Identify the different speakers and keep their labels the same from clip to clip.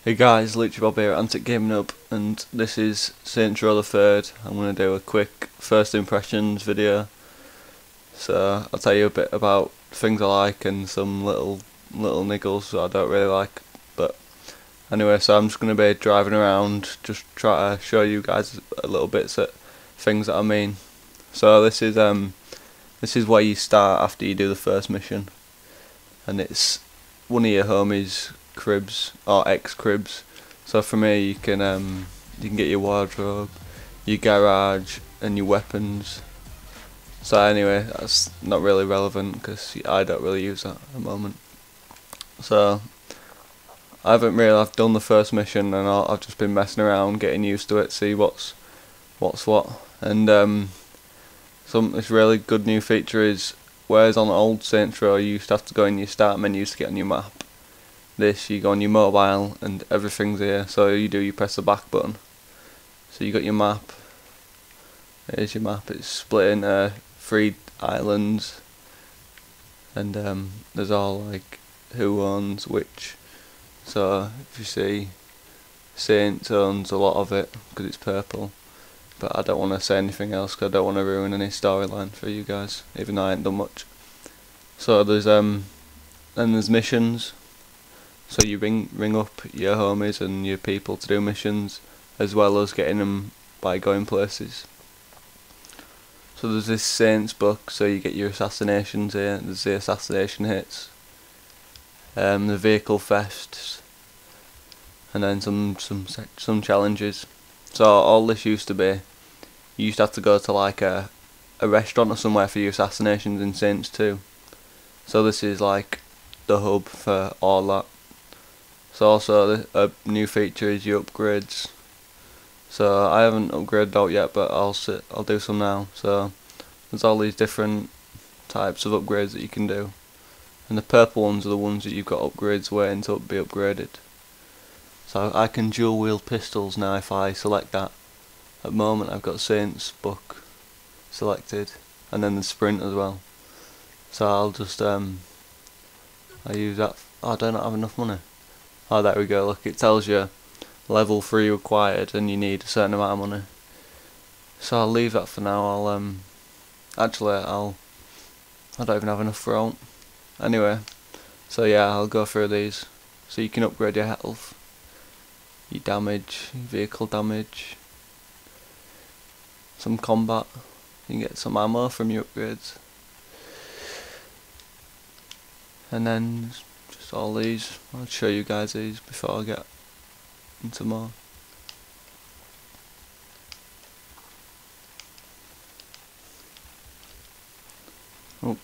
Speaker 1: Hey guys, Lucha Bob here at AnticGamingHUB, and this is Saints Row the 3rd. I'm going to do a quick first impressions video. So I'll tell you a bit about things I like and some little niggles that I don't really like. But anyway, so I'm just going to be driving around, just try to show you guys a little bits of things that I mean. So this is where you start after you do the first mission, and it's one of your homies' cribs or ex-cribs. So for me, you can get your wardrobe, your garage, and your weapons. So anyway, that's not really relevant because I don't really use that at the moment. So I've done the first mission, and I've just been messing around, getting used to it, see what's what. And this really good new feature is, whereas on old Saints Row you used to have to go in your start menus to get on your map, this you go on your mobile and everything's here. So you press the back button, so you got your map. Here's your map. It's split into 3 islands, and there's all like who owns which. So if you see, Saints owns a lot of it because it's purple, but I don't want to say anything else because I don't want to ruin any storyline for you guys, even though I ain't done much. So there's missions. So you ring up your homies and your people to do missions, as well as getting them by going places. So there's this Saints book, so you get your assassinations here. There's the assassination hits, the vehicle thefts, and then some challenges. So all this used to be, you used to have to go to like a restaurant or somewhere for your assassinations in Saints 2. So this is like the hub for all that. So also a new feature is your upgrades. So I haven't upgraded out yet, but I'll do some now. So there's all these different types of upgrades that you can do, and the purple ones are the ones that you've got upgrades waiting to be upgraded. So I can dual wield pistols now if I select that. At the moment I've got Saints book selected, and then the sprint as well. So I'll just I use that. Oh, I don't have enough money. Oh, there we go. Look, it tells you level 3 required, and you need a certain amount of money. So I'll leave that for now. I don't even have enough for all. Anyway, so yeah, I'll go through these. So you can upgrade your health, your damage, your vehicle damage, some combat. You can get some ammo from your upgrades, and then just all these. I'll show you guys these before I get into more. Oh.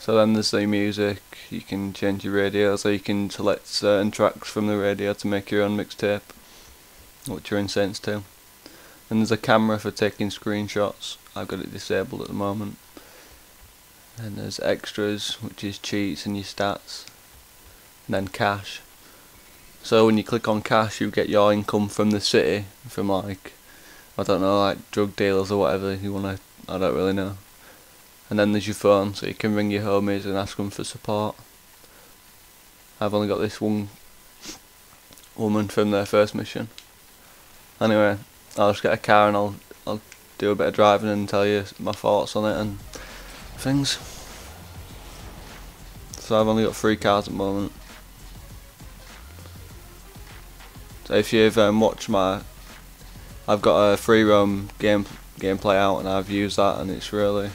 Speaker 1: So then there's the music. You can change your radio, so you can select certain tracks from the radio to make your own mixtape, which are in Saints 2. And there's a camera for taking screenshots. I've got it disabled at the moment. And there's extras, which is cheats and your stats, and then cash. So when you click on cash, you get your income from the city, from like, I don't know, like drug dealers or whatever you wanna. I don't really know. And then there's your phone, so you can ring your homies and ask them for support. I've only got this one woman from their first mission. Anyway, I'll just get a car and I'll do a bit of driving and tell you my thoughts on it and things. So I've only got 3 cars at the moment. So if you've watched I've got a free roam gameplay out, and I've used that, and it's really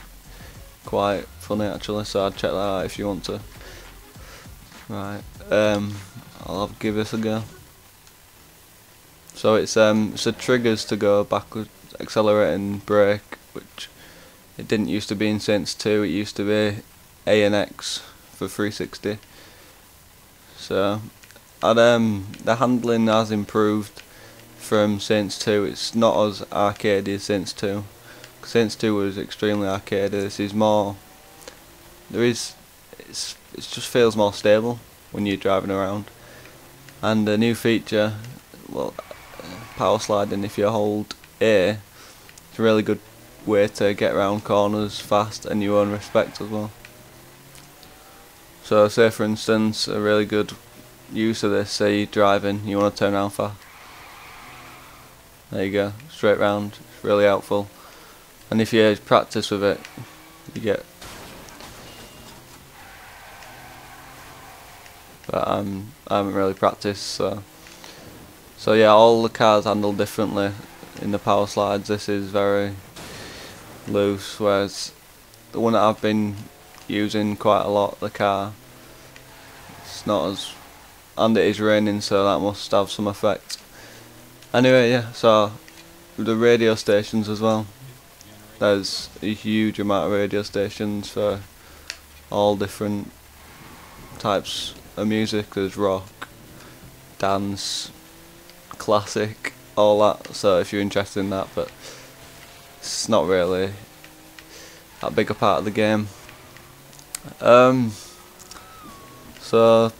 Speaker 1: quite funny actually. So I'd check that out if you want to. Right, I'll give this a go. So it's the triggers to go backwards, accelerate and brake, which it didn't used to be in Saints 2. It used to be A and X for 360. So the handling has improved from Saints 2. It's not as arcadey as Saints 2. Saints 2 was extremely arcadey. This is more. It just feels more stable when you're driving around. And the new feature, well, power sliding. If you hold A, it's a really good way to get around corners fast and your own respect as well. So say for instance, a really good used to this, say you're driving, you want to turn around fast. There you go, straight round. It's really helpful. And if you practice with it, you get. But I haven't really practiced, so yeah, all the cars handle differently. In the power slides, this is very loose, whereas the one that I've been using quite a lot, the car, it's not as, and it is raining, so that must have some effect. Anyway, yeah, so the radio stations as well, there's a huge amount of radio stations for all different types of music. There's rock, dance, classic, all that, so if you're interested in that, but it's not really that big a part of the game. So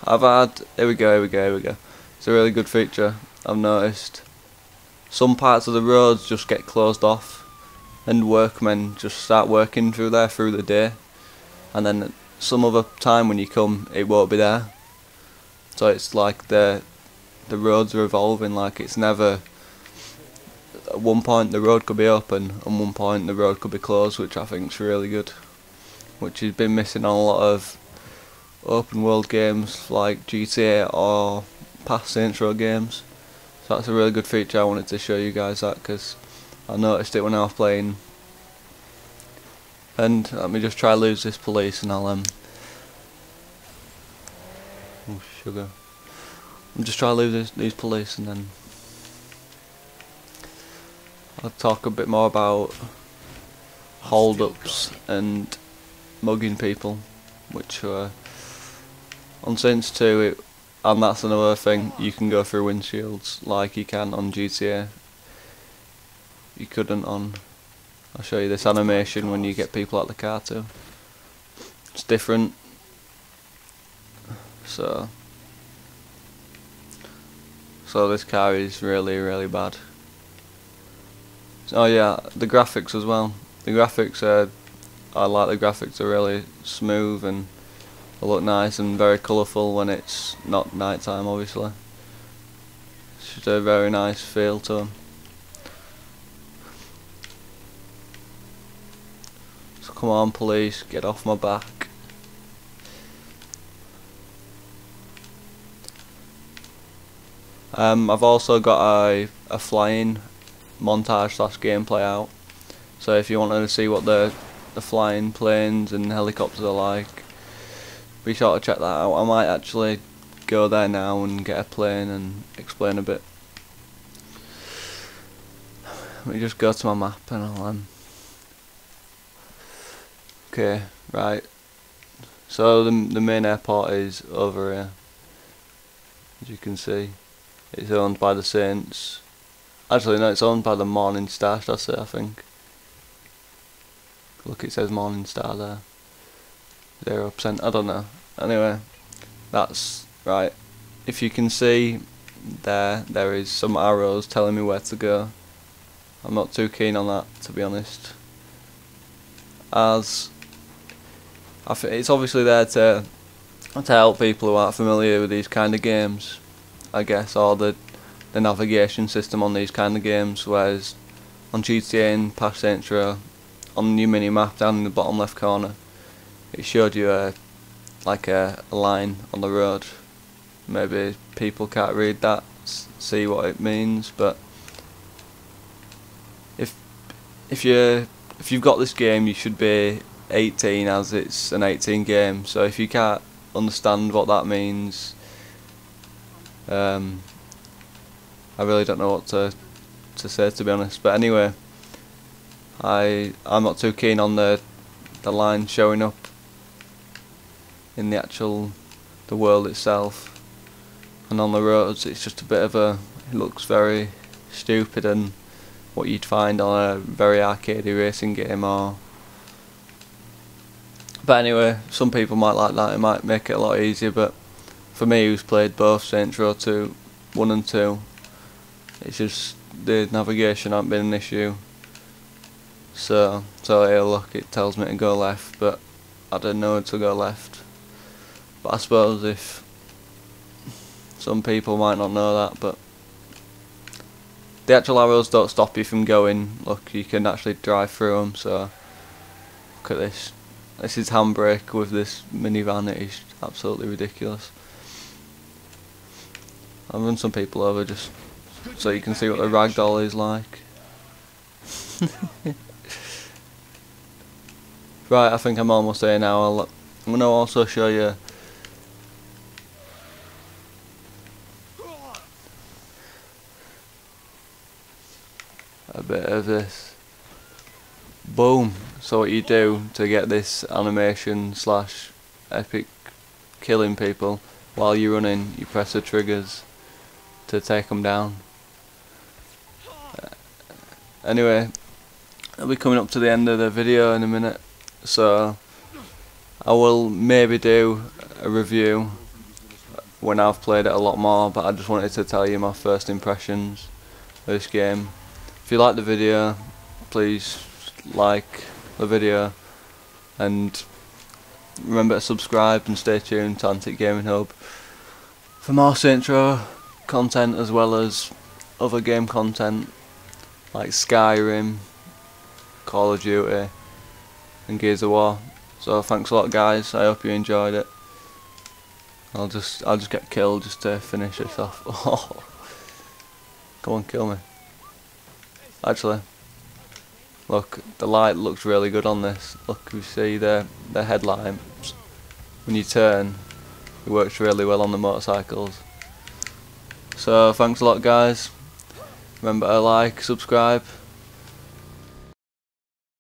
Speaker 1: I've had, here we go. It's a really good feature. I've noticed some parts of the roads just get closed off, and workmen just start working through there through the day, and then some other time when you come, it won't be there. So it's like the roads are evolving. Like, it's never, at one point the road could be open, and one point the road could be closed, which I think is really good, which has been missing on a lot of open world games like GTA or past Saints Row games. So that's a really good feature. I wanted to show you guys that because I noticed it when I was playing. And let me just try to lose this police, and I'll oh, sugar. I'm just trying to lose these police, and then I'll talk a bit more about hold-ups and mugging people, which are on Saints 2, and that's another thing, you can go through windshields like you can on GTA. You couldn't on, I'll show you this animation when you get people out of the car too. It's different. So this car is really bad. Oh yeah, the graphics as well. The graphics are, I like the graphics, are really smooth and they look nice and very colourful when it's not night time, obviously. It's just a very nice feel to them. So come on police, get off my back. I've also got a flying montage / gameplay out, so if you wanted to see what the flying planes and helicopters are like, be sure to check that out. I might actually go there now and get a plane and explain a bit. Let me just go to my map and I'll okay, right. So the main airport is over here, as you can see. It's owned by the Saints. Actually no, it's owned by the Morning Star, should I say, I think. Look, it says Morning Star there. 0%, I don't know. Anyway, that's right. If you can see there is some arrows telling me where to go. I'm not too keen on that, to be honest, as it's obviously there to help people who aren't familiar with these kind of games, I guess, or the navigation system on these kind of games, whereas on GTA and past Saints Row, on the new mini map down in the bottom left corner, it showed you like a line on the road. Maybe people can't read that, see what it means, but if you've got this game, you should be 18, as it's an 18 game. So if you can't understand what that means, I really don't know what to say, to be honest. But anyway, I'm not too keen on the line showing up in the world itself, and on the roads it's just a bit of it looks very stupid and what you'd find on a very arcadey racing game. But anyway, some people might like that, it might make it a lot easier, but for me, who's played both Saints Row 1 and 2, it's just the navigation hasn't been an issue. So here, look, it tells me to go left, but I don't know to go left. But I suppose if some people might not know that, but the actual arrows don't stop you from going. Look, you can actually drive through them. So look at this. This is handbrake with this minivan. It is absolutely ridiculous. I'll run some people over just so you can see what the ragdoll is like. Right, I think I'm almost there now. I'm going to also show you a bit of this. Boom! So what you do to get this animation slash epic killing people while you're running, you press the triggers to take them down. Anyway, I'll be coming up to the end of the video in a minute, so I will maybe do a review when I've played it a lot more, but I just wanted to tell you my first impressions of this game. If you like the video, please like the video and remember to subscribe and stay tuned to AnticGamingHUB for more Saints Row content as well as other game content like Skyrim, Call of Duty and Gears of War. So thanks a lot guys, I hope you enjoyed it. I'll just get killed just to finish this off. Come on, kill me. Actually, look, the light looks really good on this. Look, you see the headlights. When you turn, it works really well on the motorcycles. So thanks a lot guys. Remember to like, subscribe,